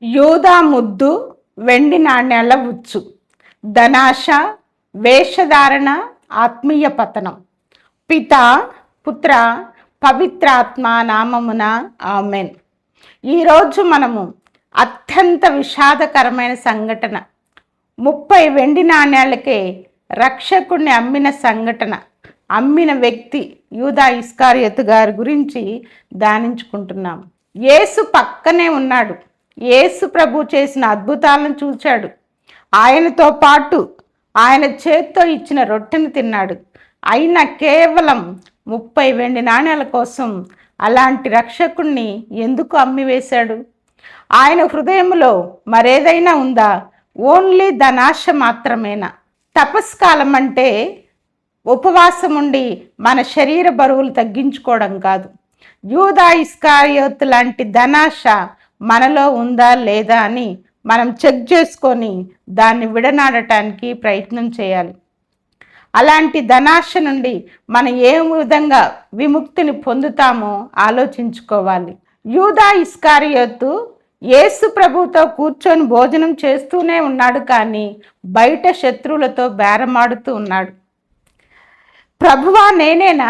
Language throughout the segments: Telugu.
యూదా ముద్దు, వెండి నాణ్యాల ఉచ్చు, ధనాశ, వేషధారణ, ఆత్మీయ పతనం. పిత, పుత్ర, పవిత్రాత్మ నామమున ఆమెన్. ఈరోజు మనము అత్యంత విషాదకరమైన సంఘటన, 30 వెండి నాణ్యాలకే రక్షకుణ్ణి అమ్మిన సంఘటన, అమ్మిన వ్యక్తి యూదా ఇస్కారియోతు గారి గురించి ధ్యానించుకుంటున్నాము. యేసు పక్కనే ఉన్నాడు. యేసు ప్రభు చేసిన అద్భుతాలను చూశాడు. ఆయనతో పాటు ఆయన చేత్తో ఇచ్చిన రొట్టెను తిన్నాడు. అయినా కేవలం 30 వెండి నాణ్యాల కోసం అలాంటి రక్షకుణ్ణి ఎందుకు అమ్మివేశాడు? ఆయన హృదయంలో మరేదైనా ఉందా? ఓన్లీ ధనాశ మాత్రమేనా? తపస్కాలం అంటే ఉపవాసం ఉండి మన శరీర బరువులు తగ్గించుకోవడం కాదు. యూదా ఇస్కారియోతు లాంటి ధనాశ మనలో ఉందా లేదా అని మనం చెక్ చేసుకొని దాన్ని విడనాడటానికి ప్రయత్నం చేయాలి. అలాంటి ధనాశ నుండి మనం ఏ విధంగా విముక్తిని పొందుతామో ఆలోచించుకోవాలి. యూదా ఇస్కారియోతు యేసు ప్రభుతో కూర్చొని భోజనం చేస్తూనే ఉన్నాడు, కానీ బయట శత్రువులతో బేరమాడుతూ ఉన్నాడు. ప్రభువా, నేనేనా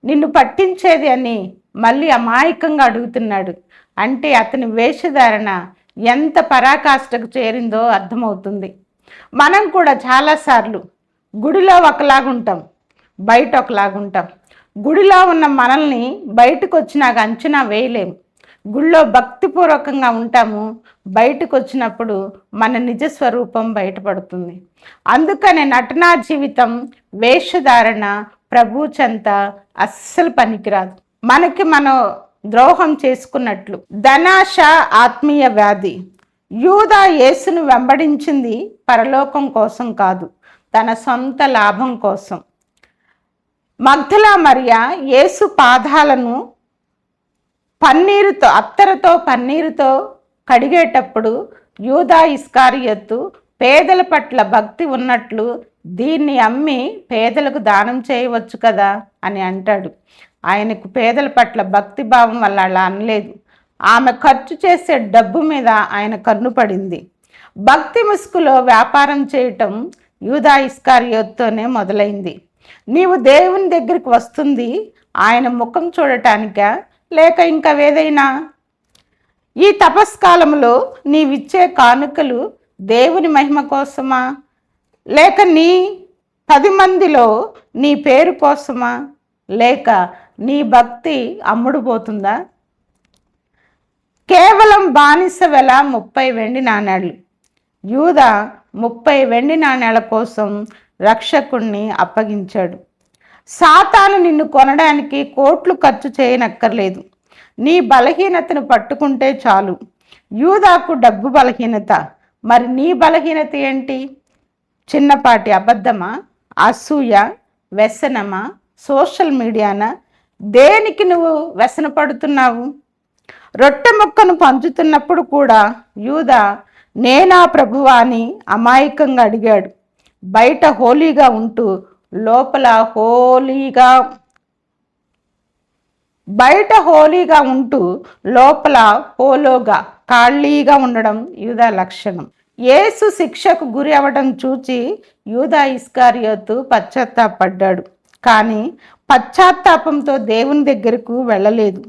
నిన్ను పట్టించేది అని మళ్ళీ అమాయకంగా అడుగుతున్నాడు. అంటే అతని వేషధారణ ఎంత పరాకాష్ఠకు చేరిందో అర్థమవుతుంది. మనం కూడా చాలాసార్లు గుడిలో ఒకలాగుంటాం, బయట ఒకలాగుంటాం. గుడిలో ఉన్న మనల్ని బయటకు వచ్చినాక అంచనా వేయలేము. గుడిలో భక్తిపూర్వకంగా ఉంటాము, బయటకు వచ్చినప్పుడు మన నిజస్వరూపం బయటపడుతుంది. అందుకనే నటనా జీవితం, వేషధారణ ప్రభు చెంత అస్సలు పనికిరాదు. మనకి మనం ద్రోహం చేసుకున్నట్లు. ధనాశ ఆత్మీయ వ్యాధి. యూదా యేసును వెంబడించింది పరలోకం కోసం కాదు, తన సొంత లాభం కోసం. మగ్దలా మరియ యేసు పాదాలను అత్తరుతో పన్నీరుతో కడిగేటప్పుడు యూదా ఇస్కారియోతు పేదల పట్ల భక్తి ఉన్నట్లు దీన్ని అమ్మి పేదలకు దానం చేయవచ్చు కదా అని అంటాడు. ఆయనకు పేదల పట్ల భక్తి భావం వల్ల అలా అనలేదు. ఆమె ఖర్చు చేసే డబ్బు మీద ఆయన కన్ను పడింది. భక్తి ముసుగులో వ్యాపారం చేయటం యూదా ఇస్కారియోతుతోనే మొదలైంది. నీవు దేవుని దగ్గరికి వస్తుంది ఆయన ముఖం చూడటానికా, లేక ఇంకా ఏదైనా? ఈ తపస్కాలంలో నీవిచ్చే కానుకలు దేవుని మహిమ కోసమా, లేక నీ 10 మందిలో నీ పేరు కోసమా, లేక నీ భక్తి అమ్ముడుపోతుందా? కేవలం బానిస వెల 30 వెండి నాణ్యాలు. యూదా 30 వెండి నాణ్యాల కోసం రక్షకుణ్ణి అప్పగించాడు. సాతాను నిన్ను కొనడానికి కోట్లు ఖర్చు చేయనక్కర్లేదు. నీ బలహీనతను పట్టుకుంటే చాలు. యూదాకు డబ్బు బలహీనత, మరి నీ బలహీనత ఏంటి? చిన్నపాటి అబద్ధమా, అసూయ, వ్యసనమా, సోషల్ మీడియానా? దేనికి నువ్వు వ్యసన పడుతున్నావు? రొట్టె ముక్కను పంచుతున్నప్పుడు కూడా యూదా నేనా ప్రభువా అని అమాయకంగా అడిగాడు. బయట హోలీగా ఉంటూ లోపల హోలోగా ఖాళీగా ఉండడం యూదా లక్షణం. యేసు శిక్షకు గురి అవ్వడం చూచి యూదా ఇస్కారియోతు పశ్చాత్తాపడ్డాడు, కానీ పశ్చాత్తాపంతో దేవుని దగ్గరకు వెళ్ళలేదు.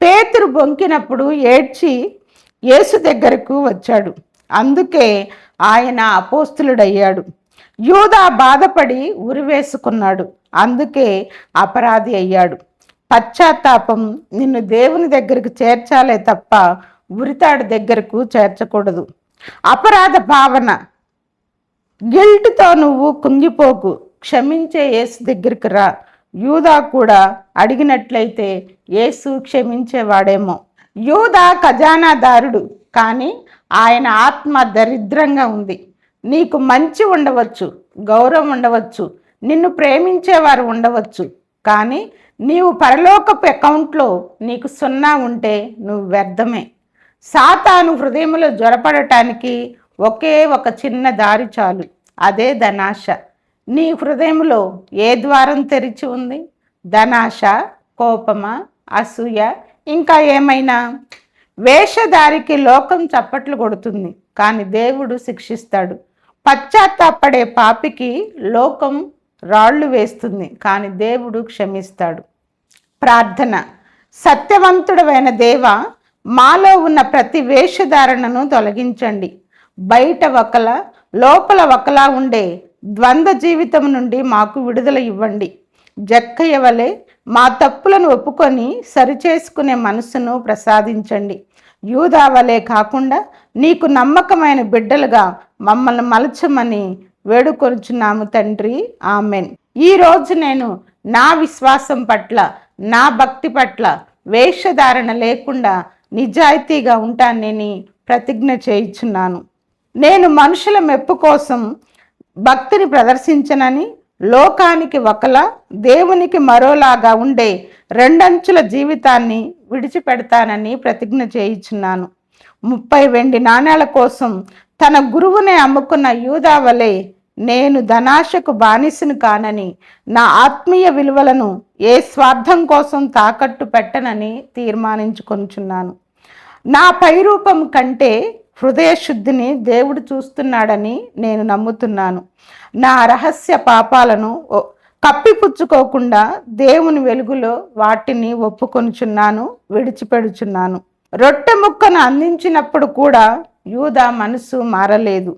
పేతురు బొంకినప్పుడు ఏడ్చి యేసు దగ్గరకు వచ్చాడు. అందుకే ఆయన అపోస్తులుడయ్యాడు. యూదా బాధపడి ఉరివేసుకున్నాడు. అందుకే అపరాధి అయ్యాడు. పశ్చాత్తాపం నిన్ను దేవుని దగ్గరకు చేర్చాలే తప్ప ఉరితాడు దగ్గరకు చేర్చకూడదు. అపరాధ భావన, గిల్ట్తో నువ్వు కుంగిపోకు. క్షమించే యేసు దగ్గరికి రా. యూదా కూడా అడిగినట్లయితే యేసు క్షమించేవాడేమో. యూదా ఖజానాదారుడు, కానీ ఆయన ఆత్మ దరిద్రంగా ఉంది. నీకు మంచి ఉండవచ్చు, గౌరవం ఉండవచ్చు, నిన్ను ప్రేమించేవారు ఉండవచ్చు, కానీ నీవు పరలోకపు అకౌంట్లో నీకు 0 ఉంటే నువ్వు వ్యర్థమే. సాతాను హృదయంలో జ్వరపడటానికి ఒకే ఒక చిన్న దారి చాలు, అదే ధనాశ. నీ హృదయంలో ఏ ద్వారం తెరిచి ఉంది? ధనాశ, కోపమా, అసూయ, ఇంకా ఏమైనా? వేషధారికి లోకం చప్పట్లు కొడుతుంది, కానీ దేవుడు శిక్షిస్తాడు. పశ్చాత్తాపడే పాపికి లోకం రాళ్ళు వేస్తుంది, కానీ దేవుడు క్షమిస్తాడు. ప్రార్థన. సత్యవంతుడైన దేవ, మాలో ఉన్న ప్రతి వేషధారణను తొలగించండి. బయట ఒకలా లోపల ఒకలా ఉండే ద్వంద్వ జీవితం నుండి మాకు విడుదల ఇవ్వండి. జక్కయ్య వలె మా తప్పులను ఒప్పుకొని సరిచేసుకునే మనసును ప్రసాదించండి. యూదా వలె కాకుండా నీకు నమ్మకమైన బిడ్డలుగా మమ్మల్ని మలచమని వేడుకొనుచున్నాము తండ్రి. ఆమెన్. ఈరోజు నేను నా విశ్వాసం పట్ల, నా భక్తి పట్ల వేషధారణ లేకుండా నిజాయితీగా ఉంటానని ప్రతిజ్ఞ చేయుచున్నాను. నేను మనుషుల మెప్పు కోసం భక్తిని ప్రదర్శించనని, లోకానికి ఒకలా దేవునికి మరోలాగా ఉండే రెండంచుల జీవితాన్ని విడిచిపెడతానని ప్రతిజ్ఞ చేయుచున్నాను. 30 వెండి నాణేల కోసం తన గురువునే అమ్ముకున్న యూదా వలె నేను ధనాశకు బానిసను కానని, నా ఆత్మీయ విలువలను ఏ స్వార్థం కోసం తాకట్టు పెట్టనని తీర్మానించుకొనుచున్నాను. నా పైరూపం కంటే హృదయ శుద్ధిని దేవుడు చూస్తున్నాడని నేను నమ్ముతున్నాను. నా రహస్య పాపాలను కప్పిపుచ్చుకోకుండా దేవుని వెలుగులో వాటిని ఒప్పుకొనుచున్నాను, విడిచిపెడుచున్నాను. రొట్టె ముక్కను అందించినప్పుడు కూడా యూదా మనసు మారలేదు.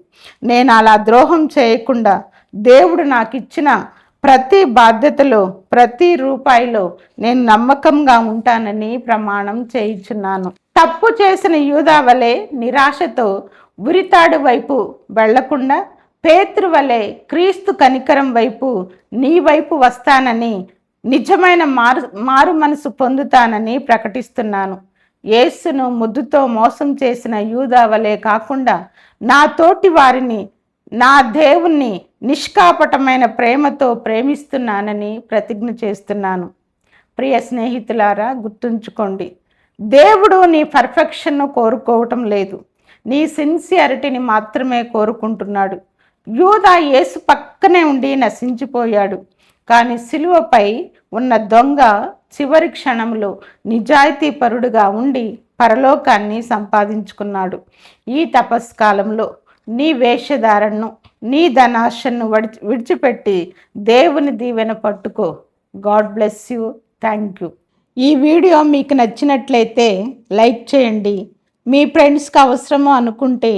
నేను అలా ద్రోహం చేయకుండా దేవుడు నాకు ఇచ్చిన ప్రతి బాధ్యతలో, ప్రతి రూపాయిలో నేను నమ్మకంగా ఉంటానని ప్రమాణం చేయుచున్నాను. తప్పు చేసిన యూదా వలె నిరాశతో ఉరితాడు వైపు వెళ్లకుండా, పేతురు వలె క్రీస్తు కనికరం వైపు, నీ వైపు వస్తానని, నిజమైన మారు మనసు పొందుతానని ప్రకటిస్తున్నాను. యేసును ముద్దుతో మోసం చేసిన యూదా వలె కాకుండా నా తోటి వారిని, నా దేవుణ్ణి నిష్కాపటమైన ప్రేమతో ప్రేమిస్తున్నానని ప్రతిజ్ఞ చేస్తున్నాను. ప్రియ స్నేహితులారా, గుర్తుంచుకోండి, దేవుడు నీ పర్ఫెక్షన్ను కోరుకోవటం లేదు, నీ సిన్సియారిటీని మాత్రమే కోరుకుంటున్నాడు. యూదా యేసు పక్కనే ఉండి నశించిపోయాడు, కానీ సిలువపై ఉన్న దొంగ చివరి క్షణంలో నిజాయితీ పరుడుగా ఉండి పరలోకాన్ని సంపాదించుకున్నాడు. ఈ తపస్కాలంలో నీ వేషధారణను, నీ ధనాశను విడిచిపెట్టి దేవుని దీవెన పట్టుకో. God bless you. Thank you. ఈ వీడియో మీకు నచ్చినట్లయితే లైక్ చేయండి. మీ ఫ్రెండ్స్కి అవసరమో అనుకుంటే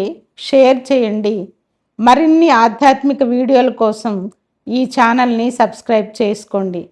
షేర్ చేయండి. మరిన్ని ఆధ్యాత్మిక వీడియోల కోసం ఈ ఛానల్ని సబ్స్క్రైబ్ చేసుకోండి.